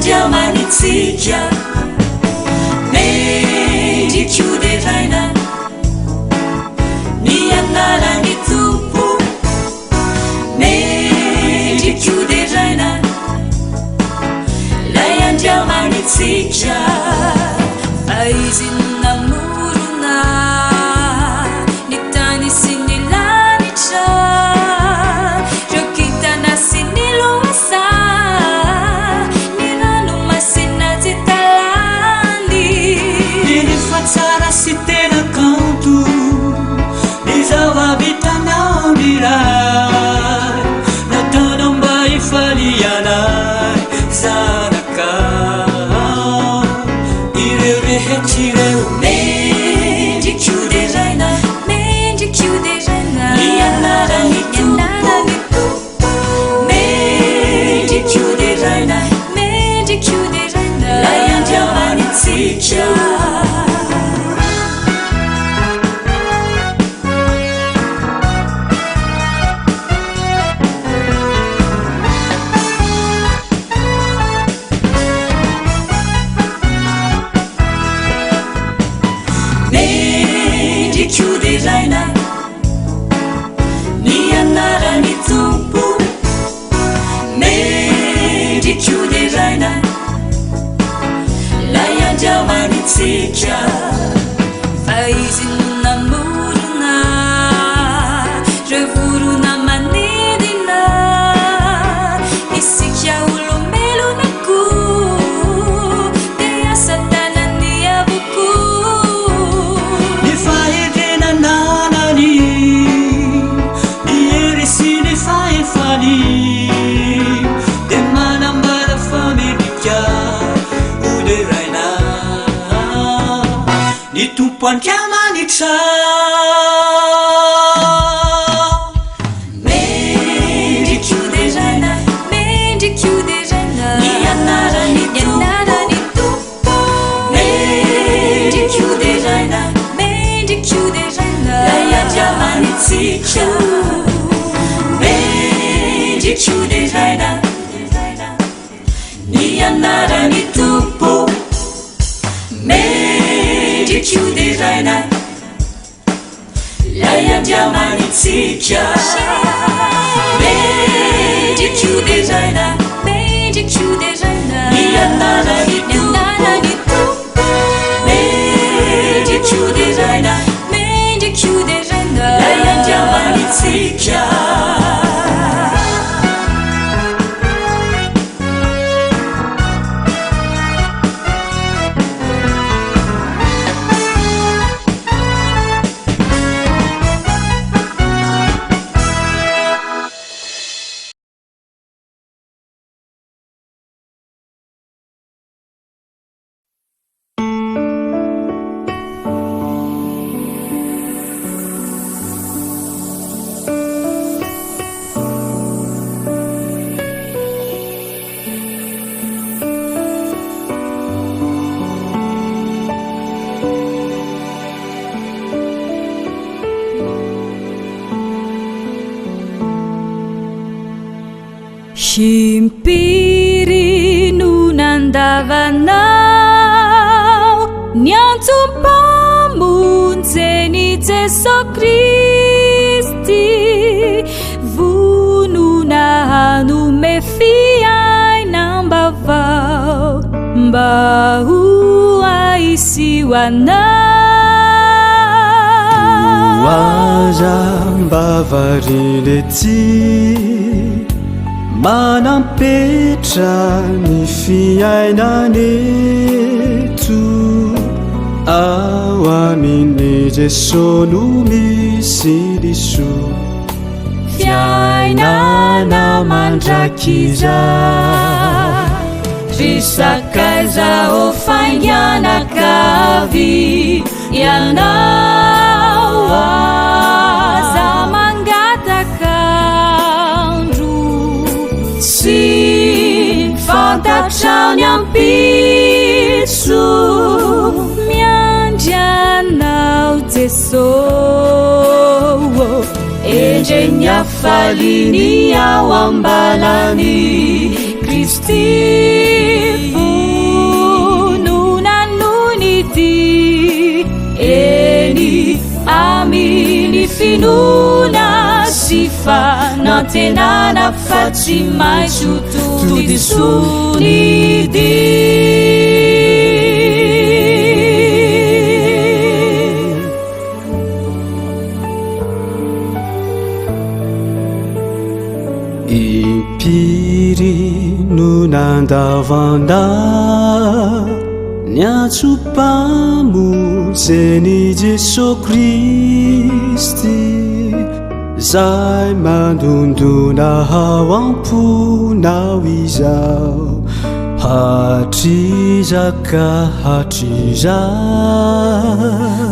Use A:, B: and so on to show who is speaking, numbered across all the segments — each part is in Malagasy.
A: Andiamanitsika mendrikiodetraina ny anarany tompo mendrikiodetraina lay Andiamanitsika fa izy namorona ny tany sy ny lanitra reo kintana sy ny loasa ny rano masina tsy talany rehefa tsara sy tena kanto ny zava-bitanao miray nataonao mba ifalianay zanaka ireo rehetr'ireo mendrikiodetraina ny anarany tompo mendrikiodetraina lay Andiamanitsika mendrikiodetraina ny anarany tompo mendrikiodetraina lay Andiamanitsika fa izy namorona reo vorona manidina isika olombelonako dia asa tanany avoko ny fahendrenananany ny hery sy ny fahefany dia manambara famerika oderaina ny tompo Andiamanitra mendrikiodetraina ny anarany tompo mendrikiodetraina lay Andiamanitsika mendrikiodetraina ny anarany tompo mendrikiodetraina lay Andiamanitsika mendrikiodetraina ny anarany tompo mendrikiodetraina lay Andiamanitsika
B: Impiry nunandavanao niantsum-pamonjeny Jesu Kristi vonona hanome fiainam-baovao mba ho aisy ho anao
C: aza mba varilety manampetra ny fiainaneto ao amin'i Jesosy no misy diso
B: fiainana mandrakiza risakaiza ho fainganakavy ianao aza mangatakandro sy fantatrany ampitso miandrianao Jesosy endreny afaliny ao ambalany Kristy finona sy fanantenana fa tsy maintsy todisonidy
C: impirinonandavanda niatsopamozeny Jesô Kristy zay mandondona hao amponao izao hatrizaka hatriza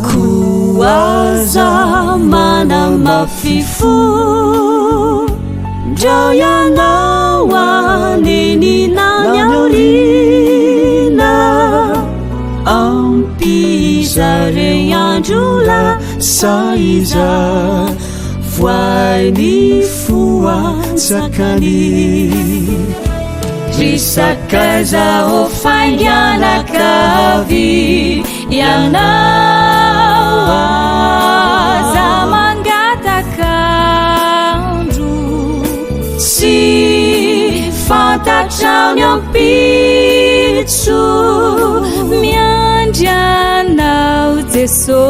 B: koaza manamafifo ndrao ianao aneninanyaorina ampizare androla
C: saiza voainy foatsakany
B: risakazao fainganakavy ianao aza mangatakandro sy fantatraony ampitso miandrianao Jesô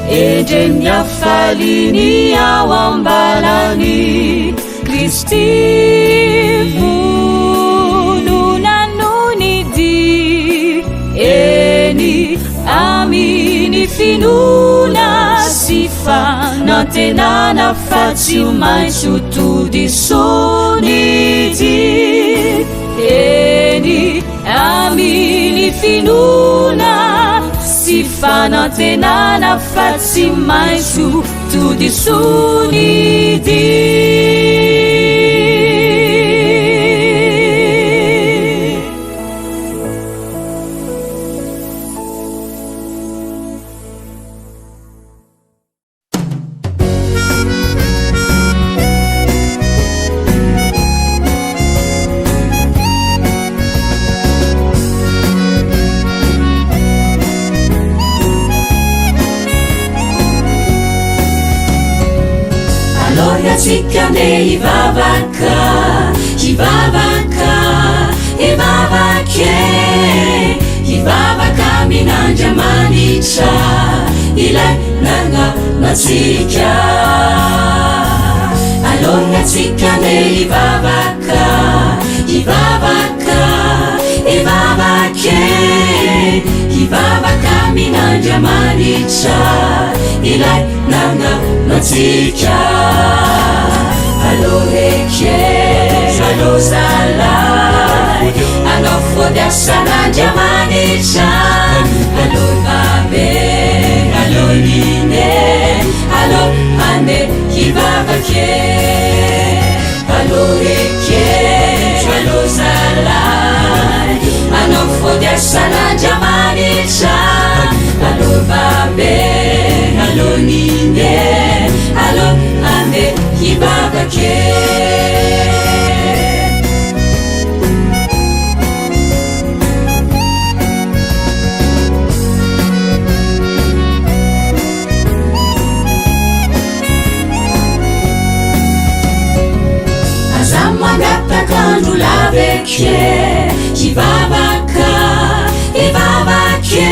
B: endre miafaliny ao ambalany Kristy vononanonidy eny amin'ny finona sy fanantenana fa tsy maintsy todisonidy eny amin'ny finona sy fanantenana fa tsy maintsy todisonidy
A: Sikane ivavaka, ivavaka, ivavake, ivavaka amin'Andriamanitra ilay nanantsika. Alona sikane ivavaka, ivavaka, ivavake, ivavaka amin'Andriamanitra ilay nanantsika. Allo reke, allo zalay, allo fodiasan'Andriamanitra, allo babe, allo line, allo ane hivavake. Allo reke, allo zalay, allo fodiasan'Andriamanitra, allo babe, allo line, allo ane hivavake. Azamangatakandro laveke, hivavaka, hivavake,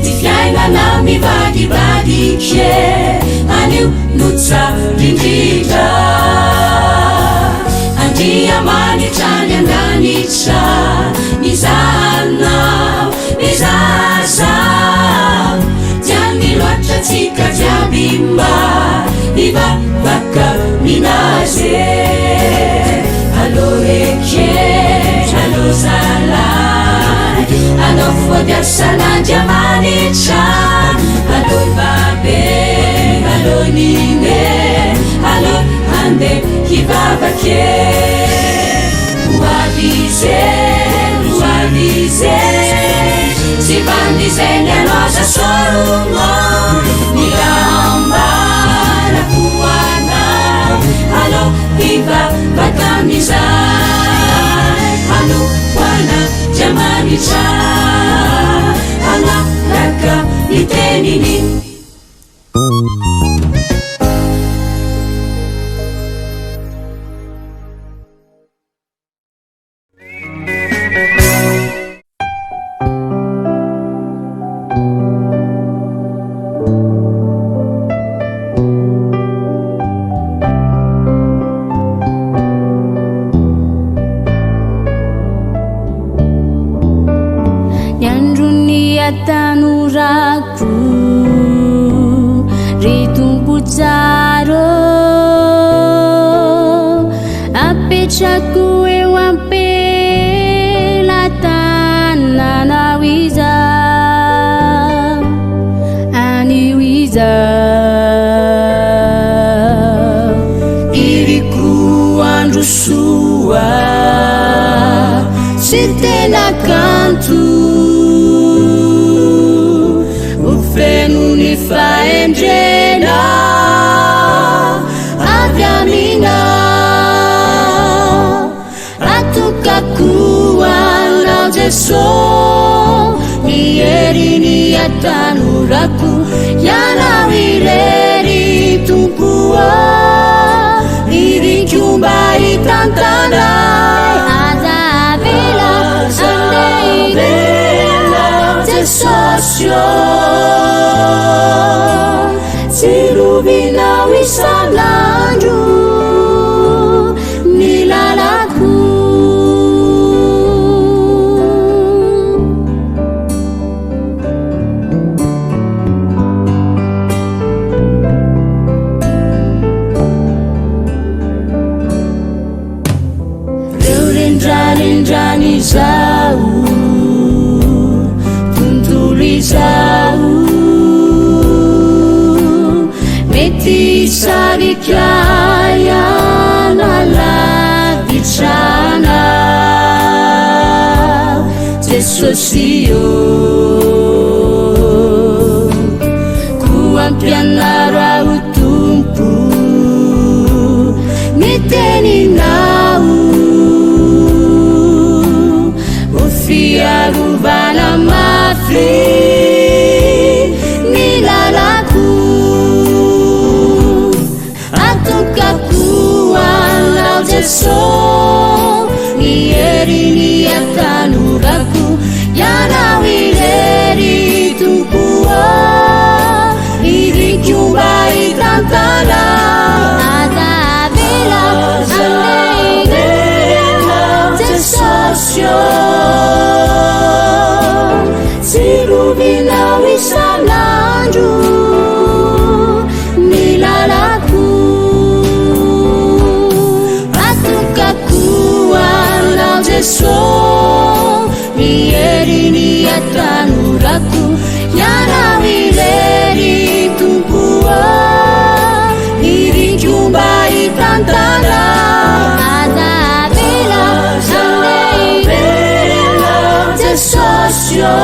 A: ty fiainana mivadibadike anio notsarindrindra. Andriamanitra niandanitra mizanao mizazao tiany loatra tsika jiaby mba hivavaka minaze. Allo reke, allo zalay, allo fodiasan'Andriamanitra, allo babe, allo nine, allo ande hivavake. Uavize, uavize, si vandizeny anao zasoromo nirambara kuana. Allo hivavaka mizay, allo kuana Andriamanitra hanaraka iteniny.
D: atanorako ritompotsaro apetrako eo ampelantananao iza anio iza iriko andro soa sy tena kanto ofeno ny fahendrena avy amina atokako anao Jeso ihery ny atanorako ianao irery tompoa irikomba hitantana azavela andeirela Jesosio sirovinao isanandro ny lalako rendrany zao tontolo izao mety sarika ianalavitsana Jesosio koampianaro ao tompo miteninao fiarovana mafy ny lalako atokako anao Jeso ihery ny atanorako ianao irery tompoa irikomba hitantana azavela andeirela Jesosio sirovinao isanandro ny lalako atokako anao Jeso ihery ny atanorako ianao irery tompoa irikomba hitantana azavela andeirela Jesosio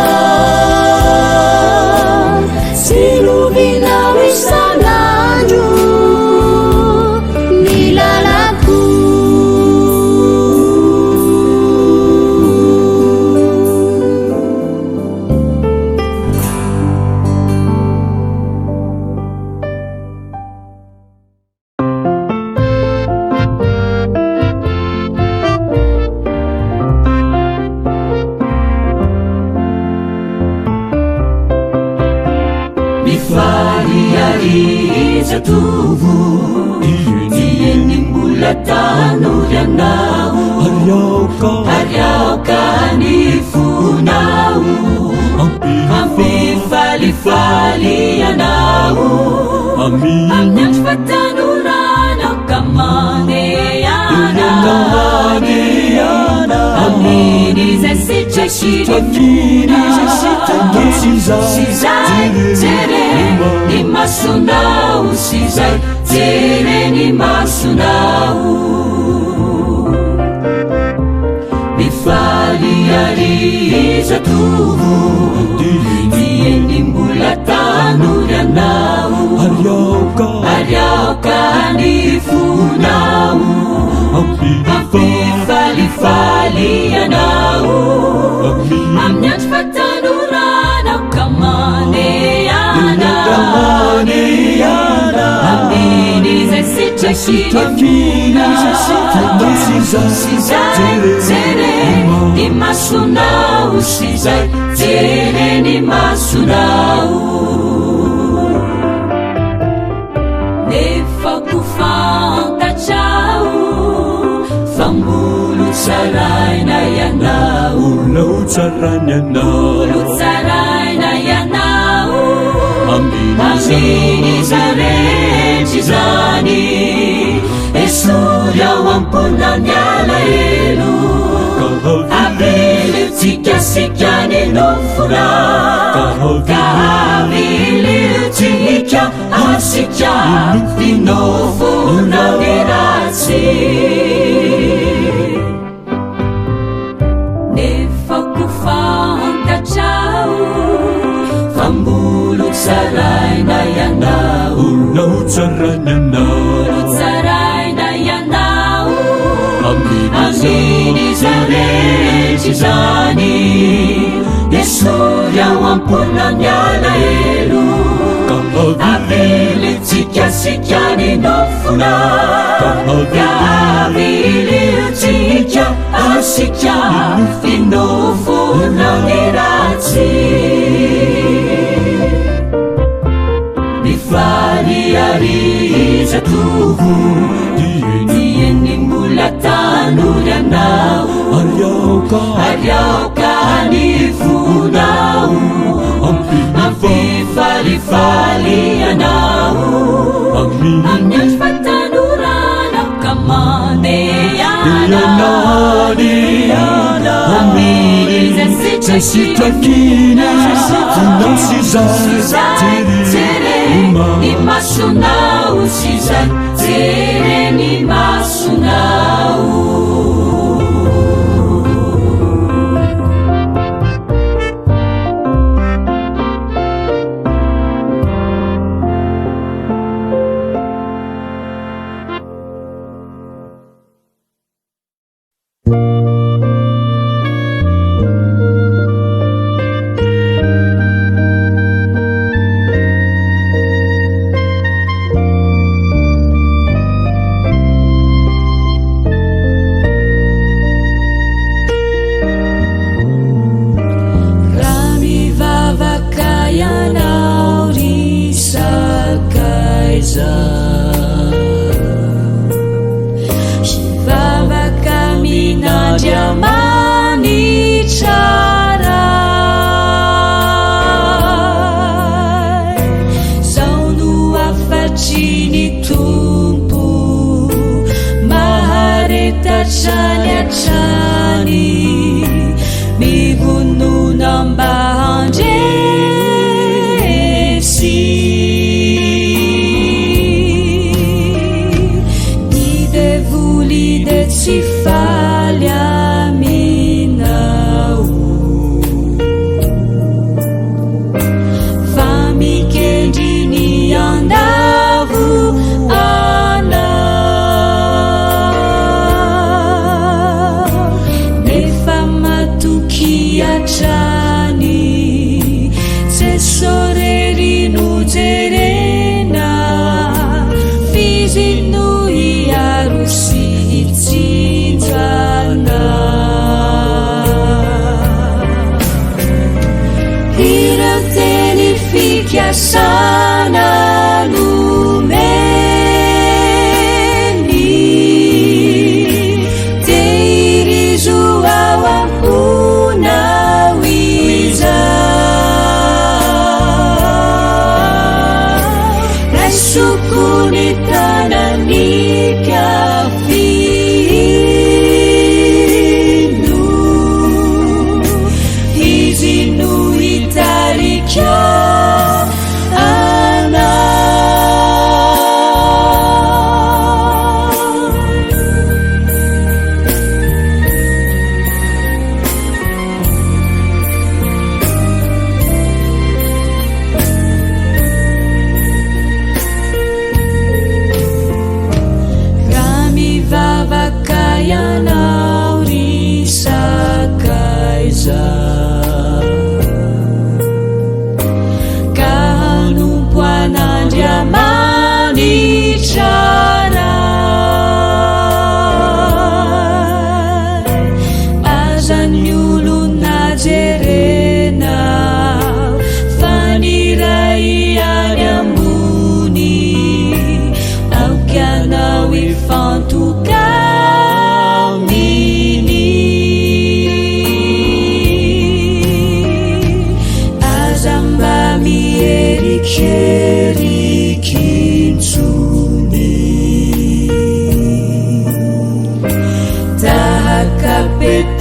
D: sirovinao isanandro ny lalako
A: Tovo tieny mbola tanora anao ariaoka ny fonao ampifalifaly anao amin'ny andro fatanorana ka maneana amin'ny izay sitrasirifona sizay jere ny masonao sizay jere ny masonao mifaly ariza tovo tieny mbola tanora anao ariaoka ny fonao ampifalifaly anao amin'ny andro fatanorana ka maneana amin'ny izay sitrasirifona sizay jere ny masonao sizay jere ny masonao nefa ko fantatrao famolo tsaraina ianao olo tsaraina amin'izaretsy zany esory ao ampona miala elo aviliotsikasikyany nofona ka aviliotsikika asika finofona ny ratsy nefa ko fantatrao fambolo tsaraina ianao tsaraina ianao amin'izaretsy zany esory ao ampona miala elo aviliotsikasikyany nofona ka aviliotsikika asika finofona ny ratsy mifariariza tovo tieny mbola tanory anao aryaoka ny vonao ampifalifaly anao amin'ny andro fatanorana ka mandeanao amin'izasitrakina tsere ny masonao sizay tsere ny masonao
B: Teirizo ao ampuna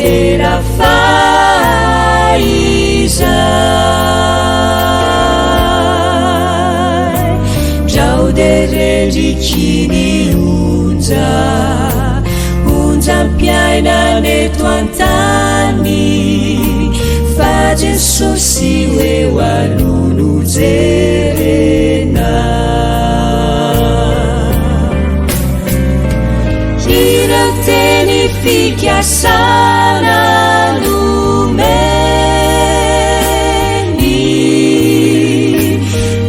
A: tera faizay jauderendrikiny onja mpiaina neto antany fa Jesosy eo alono jerena ireo teny fikasana nomeny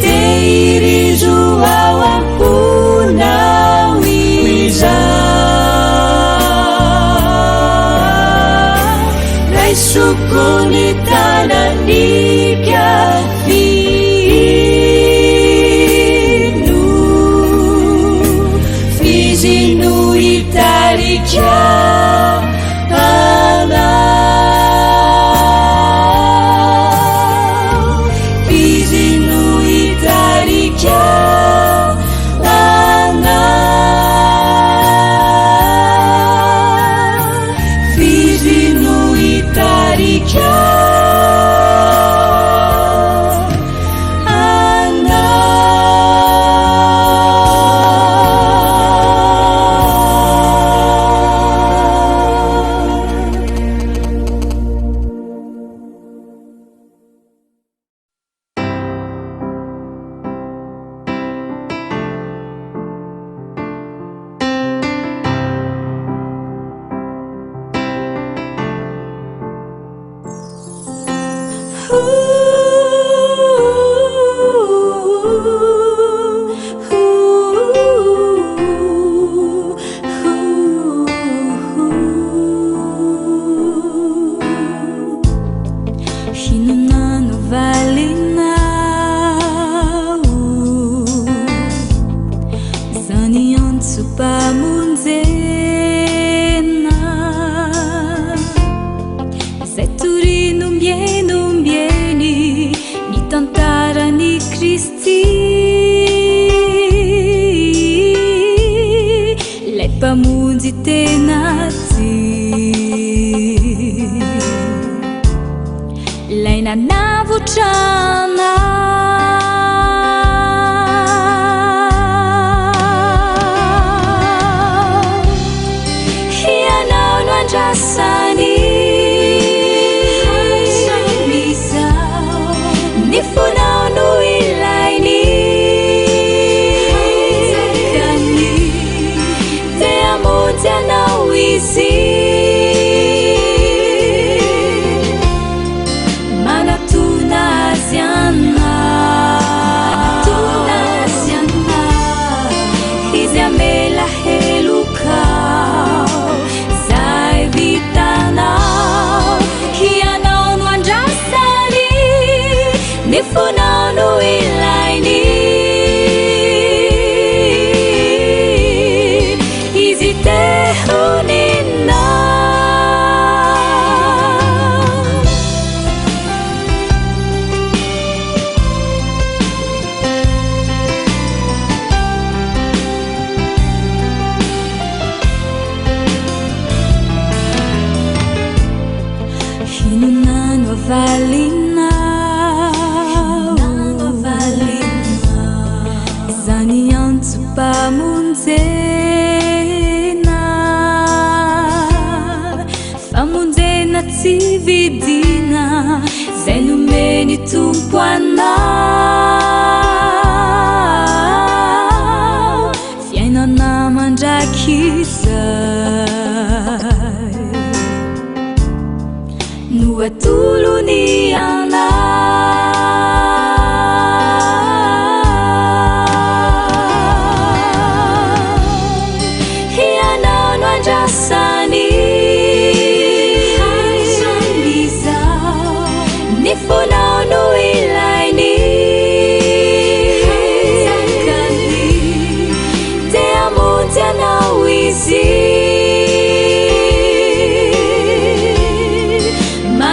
A: tehirizo ao amponao izay raisokony tananika fizino itarika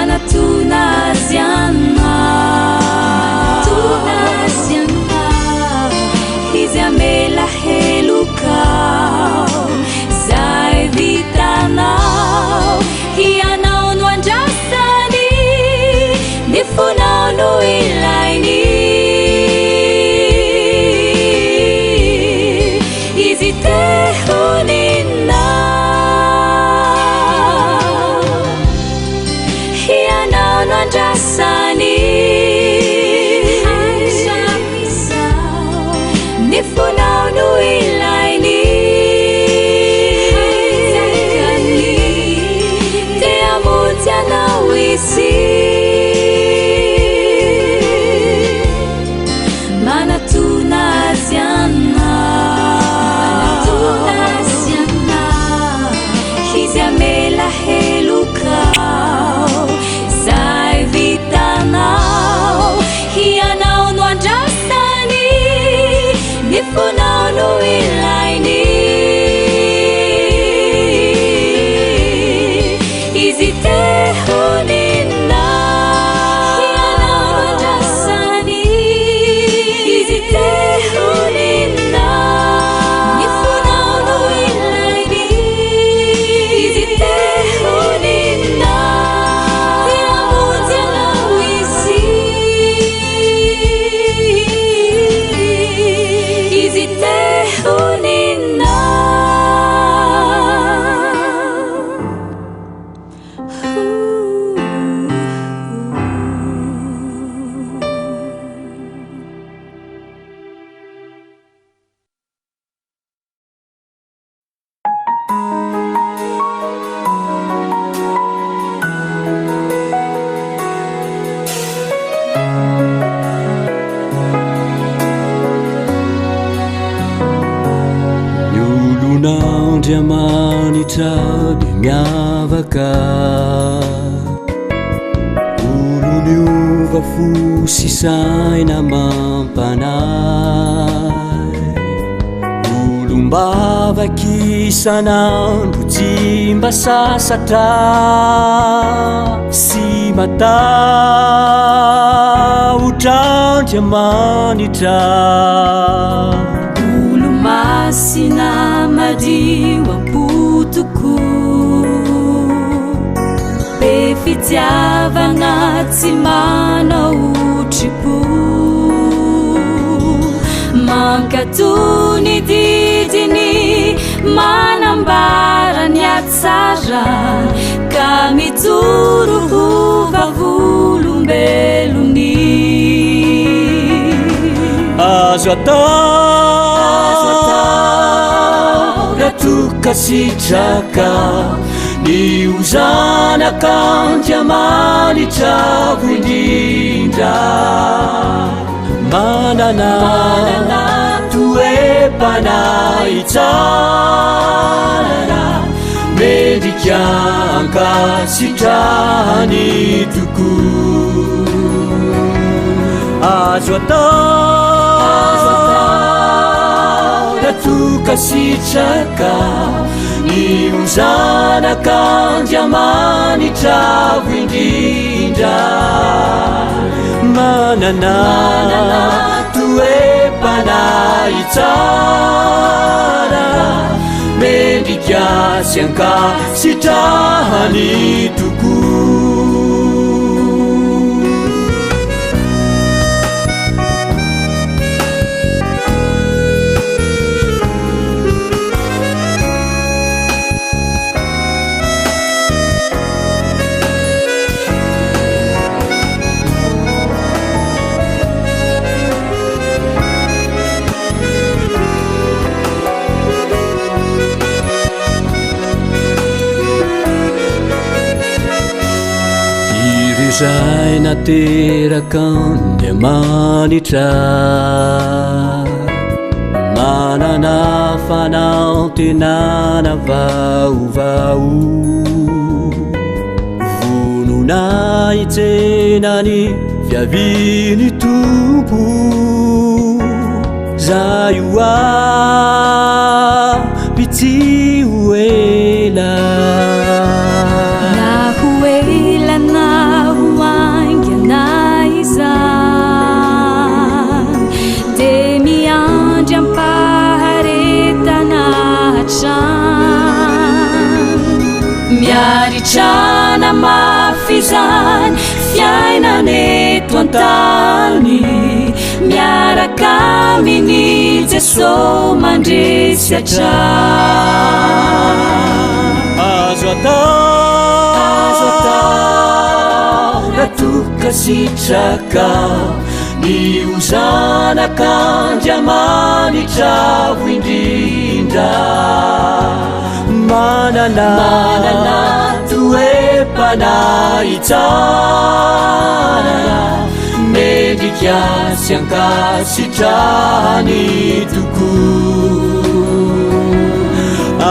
B: Mana tunaziana izy manatona azy anao izy amela helokao zay vitanao hianao no andrasany mifonao no ilainy izy tehonina hianao no andrasany izy tehonina mifonao no ilainy izy tehonina tiamonjy anao izy izy tehonina
C: Andriamanitra dia miavaka olo niova fo sy saina mampanay olombavaky isan'andro tsy mba sasatra sy matahotra Andriamanitra
B: masina madio ampotoko be fitiavana tsy manautripo mankatony didiny manambarany atsara ka mijoro ho vavolombeloni
C: azo atao ratuka sitraka ni uzanak'Andriamanitra indrindra manana toe-panahy tsara mendrika ankasitrahany tokoa azo atao ratuka sitraka ni uzanak'Andriamanitra indrindra manana toe-panahy tsara mendrika sy ankasitrahany tokoa zay naterak'Andriamanitra manana fanantenana vaovao voninahitr'Andriamanitra viaviny tompo zay aby tsy hoela
B: miaritrana mafizany fiainaneto antany miaraka aminy Jesosy mandresy hatrany
C: azo atao ratuka sitraka ni uzanak'Andriamanitra indrindra manana toe-panahy itsarara mendrika sy ankasitrany toko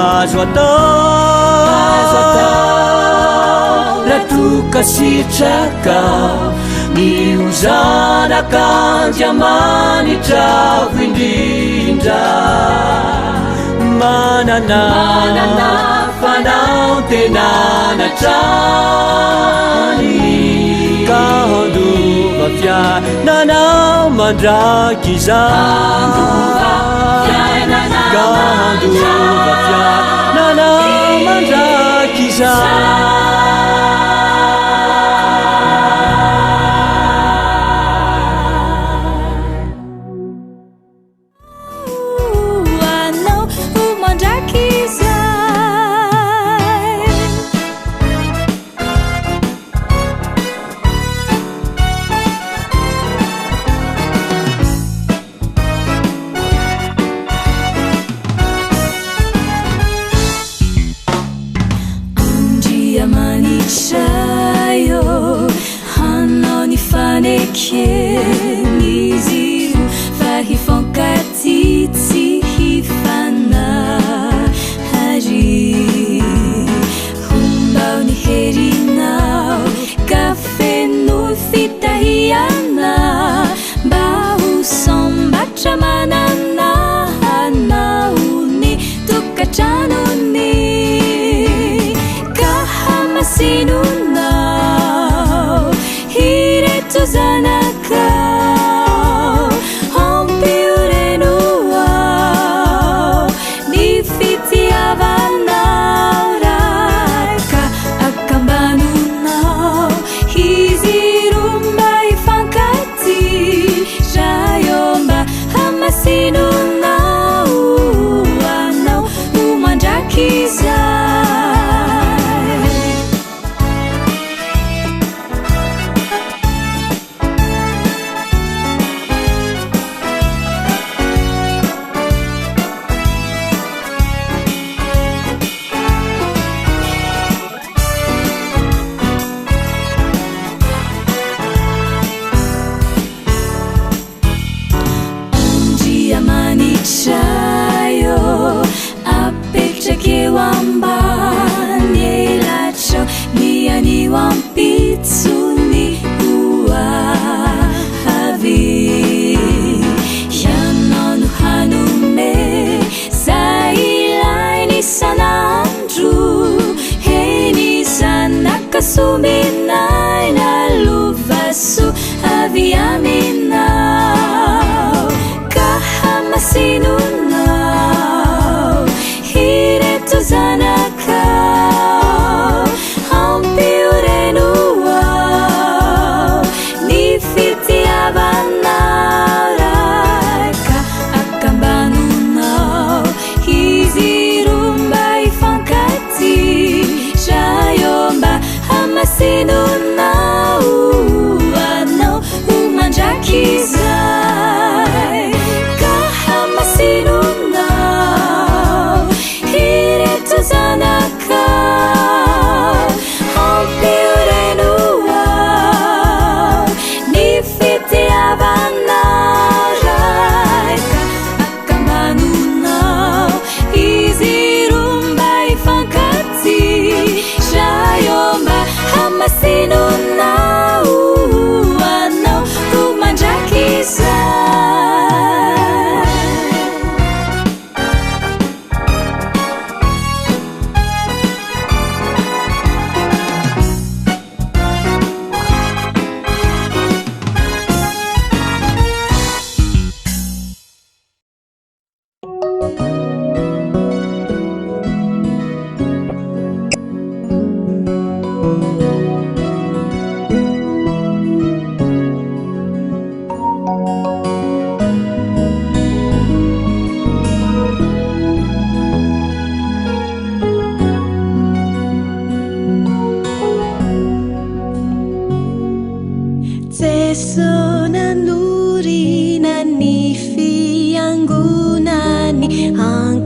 C: azo atao ratoka sitraka miozanak'Andriamanitra indrindra manana fanantenana hatrany ka handova fiainana mandraky izany ka handova fiainana mandraky izany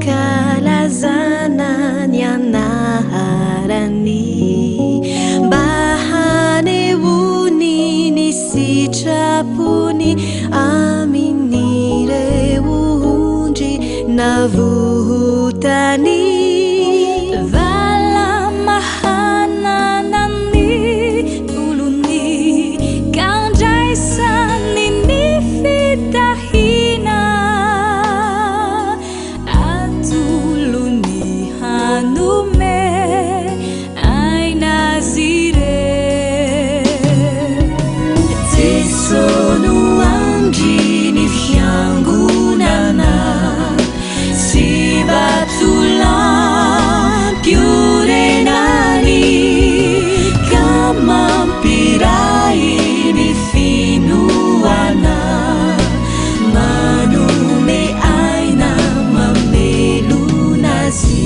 E: Ankalazana ny anarany mba
D: amin'ireo ondry navotany
B: vala mahanana ny volony kandraisany ny fitahina atolony hanome ainazire jesono andriny fiangonana sy vatolampiorenany ka mampiray ny finoana manome aina mamelonazy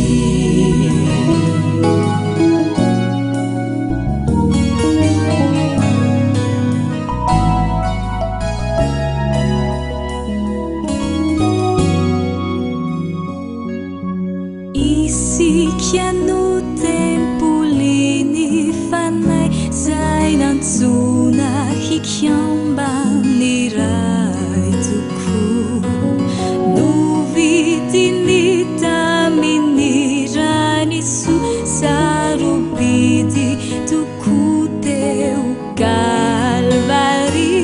B: isika no tempoliny fanay zay nantsona hikiambany ray toko novidiny tamin'ny raniso sarobidy toko teo kalvari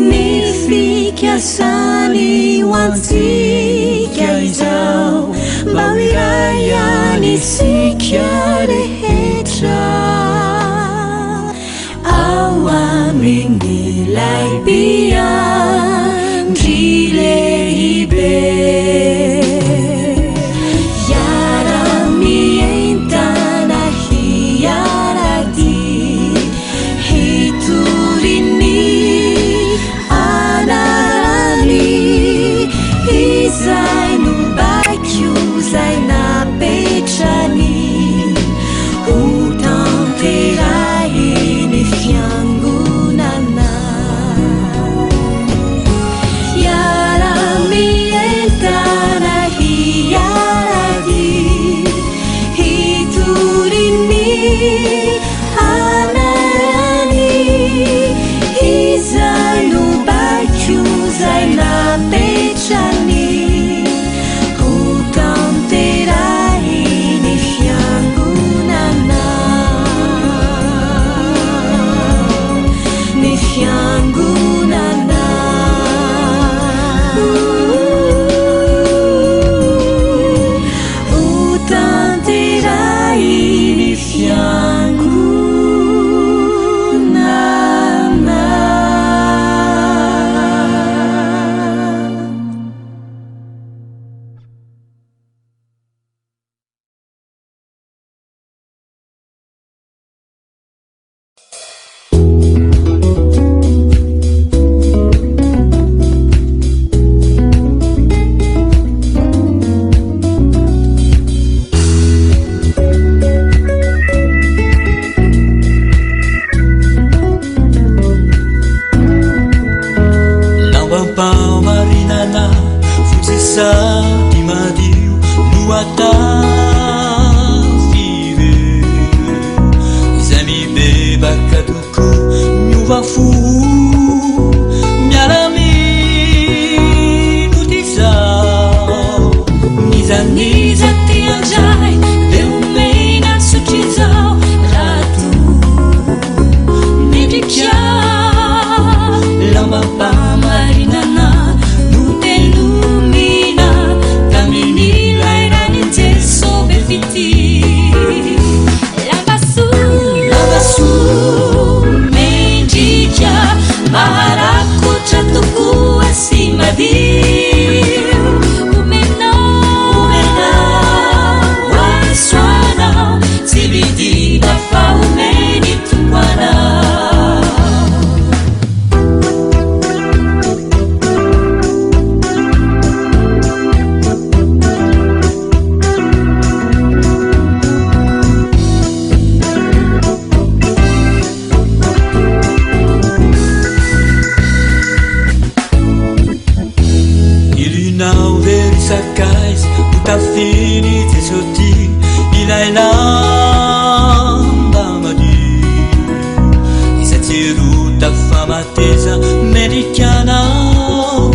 D: ny fikasany ho antsika izao mba hoirayany sika rehetra ao amin'ilay mpiandry lehibe hiara-mientana hiarady hitoriny anarany izay no bakio zay napetrany ho tanteray ny fiangonana hiara-mientana hiarady hitoriny anarany izay no bakio zay napetrany ho tanteray ny fiangonana ny fiangonana ho tanteray ny fiangonana.
C: Lambam-pamarinana fotsisady madio no atafire izay mibebaka toko miovafo miaramino ty zao nizaniza ty andray de omena sotry zao rato midrika lambam-pamarinana no telomina tamin'ilay ranin-jeso be fity lambaso mendrika mateza merikanao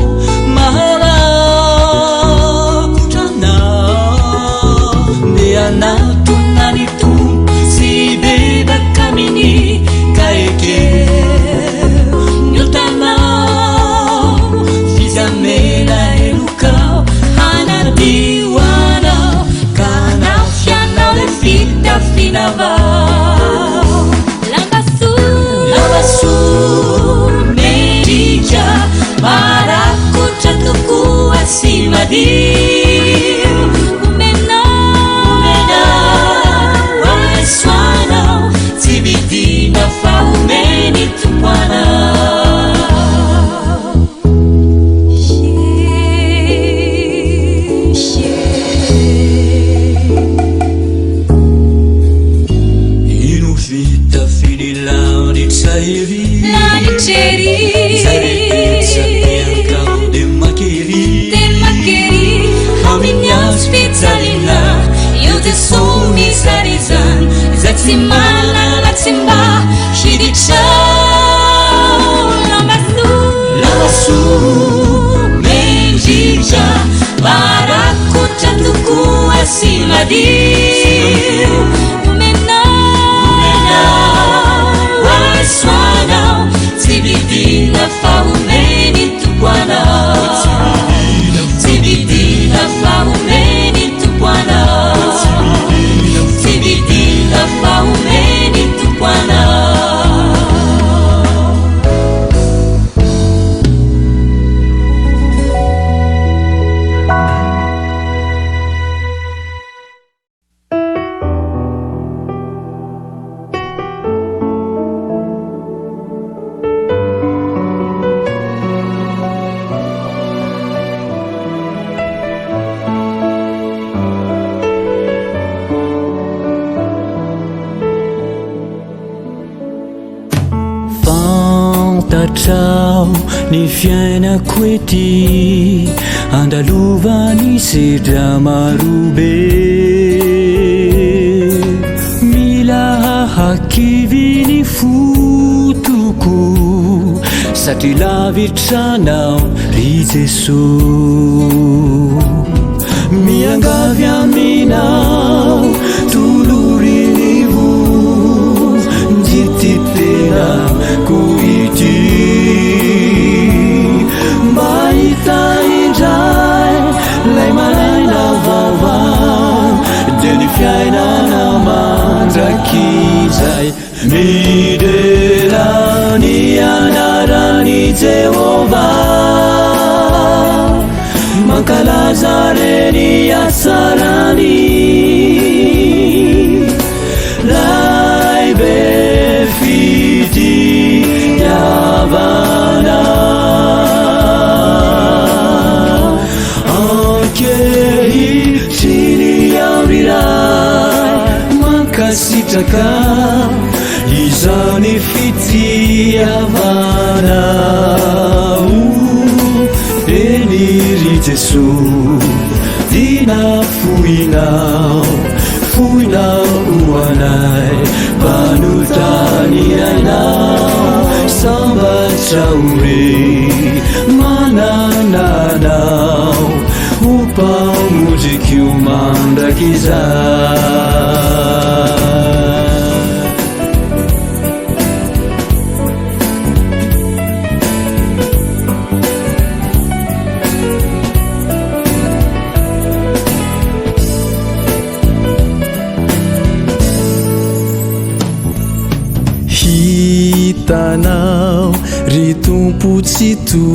C: maharakotrana de anatonany tompo sy bebaka aminy kaeke niotanao fizamena elokao hanadio anao kanao fianao le fitafinavao lambaso medija marakotra tokoa sy madio omenao asoanao tsy vidina fa omeny tompoanao ino vita finilanitsahery zaretsapiankao de makeri amin'nyazo fitsalina io de somisarizany izay tsy manala tsy mba hiditrao lambaso mendritra marakotra tokoa sy madio omenao asoanao tsy vidina fa omeny tompoanao tsy vidina fa omeny tompoanao tsy vidina fa omeny tompoanao fantatrao ny fiainako ety andalovany sedra marobe mila hakiviny fotoko satria lavitranao ry Jesosy miangavy aminao tolorinivo njititena koity mahita indray lay maraina vaovao de ny fiainana mandrakizay miderany anarany Jehova mankalaza reny asarany lay be fitiavana ankehitriny auriray mankasitraka izany fitiavana eniry Jesosy dina foinao oanay vanotany ainao sambatra ore manananao upamujikio mandrakizay hitanao ry tompo tsy to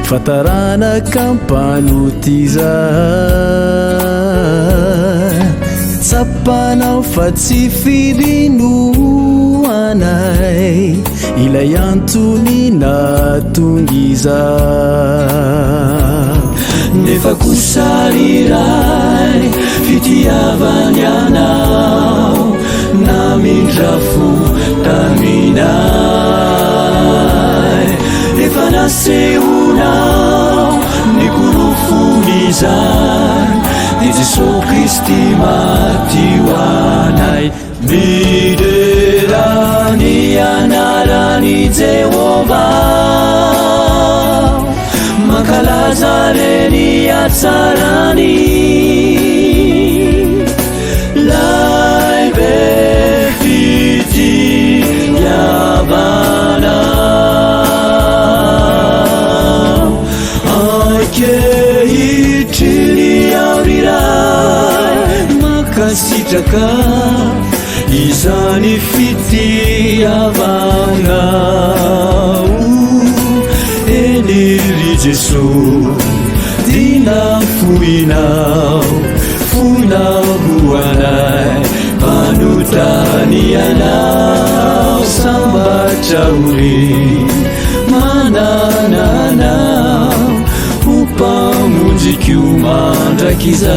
C: fatarana kampanotiza tsapanao fa tsy firino anay ilay antony natongiza nefa kosariray fitiavany anao namindrafo taminay efa nasehonao ny korofonizay de Jesosy Kristy matio anay miderany anarany Jehova
A: tsarany laive fitiavana akehitriny auriray makasitraka izany fitiavana eniry Jesosy dina foinao ho anay manotany anao sambatra ore manananao ho mpamonjiko mandrakizay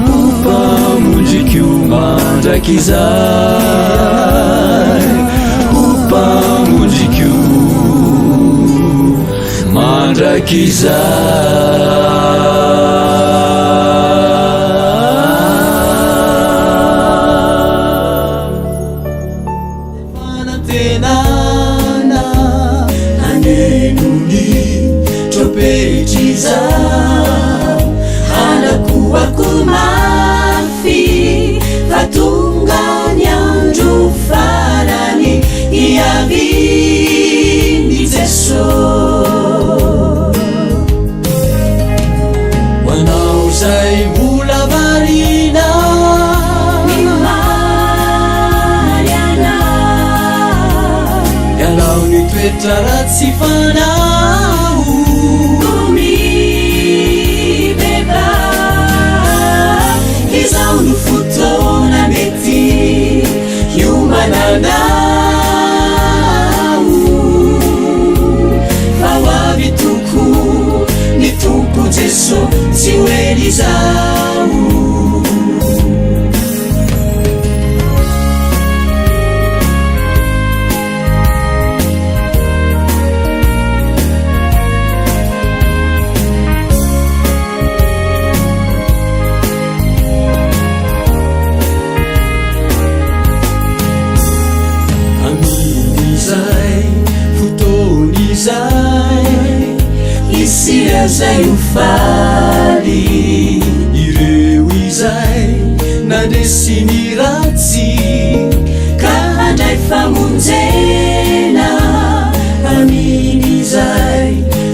A: ho mpamonjiko mandrakizay ho mpamonjiko
E: Fanantenana hanenony tropetiza
D: hanakuwako mafy fatonga ny andro farany iaviny Jesosy
E: manao zay mbola varina ianao ny toetra ratsy fanao
D: komibeba izao no fotoana mety hiomananao fa ho avy toko ny tompo Jesosy tsy ho ely izao zay ho faly
E: ireo izay nandesiny ratsy
D: ka handray famonjena
E: aminy izay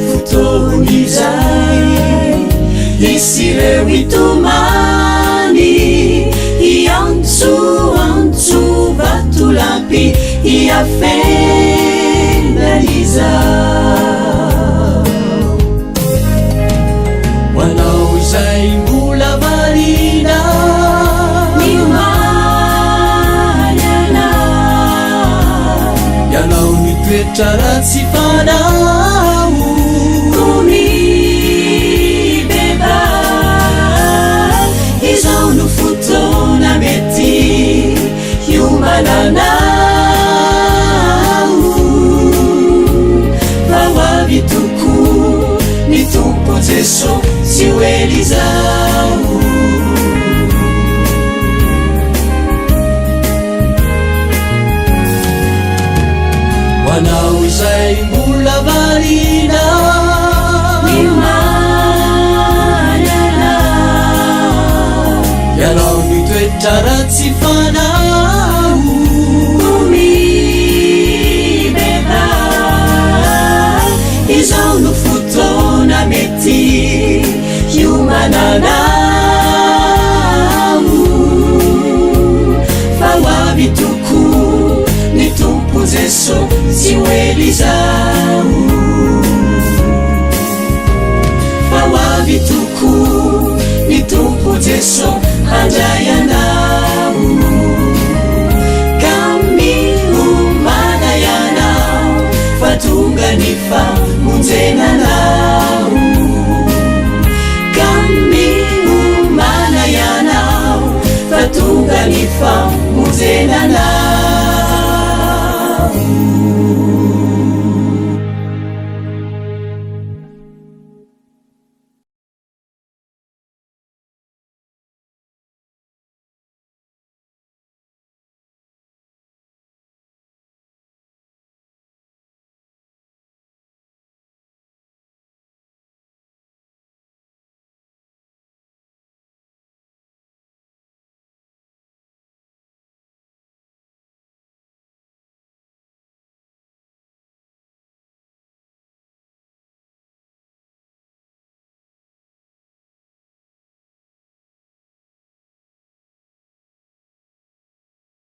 E: fotoany izay
D: isy ireo itomany iantsoantso vatolampy iafendalizay
E: manao izay mbola varina
D: miomaly anao
E: ianao ny toetra ratsy fanao
D: komibeba izao no fotoana mety hiomananao fa ho avy toko ny tompo Jesosy tsy ho ely izao
E: manao izay mbola varina
D: miomaly anao
E: ianao ny toetra ratsy fanao
D: komibeba izao no fotoana mety hiomananao fa ho avy toko ny tompo Jesosy tsy ho ely izao fa ho avy toko ny tompo Jesosy handray anao ka miomana ianao fa tonga ny famonjenanao ka miomana ianao fa tonga ny famonjenanao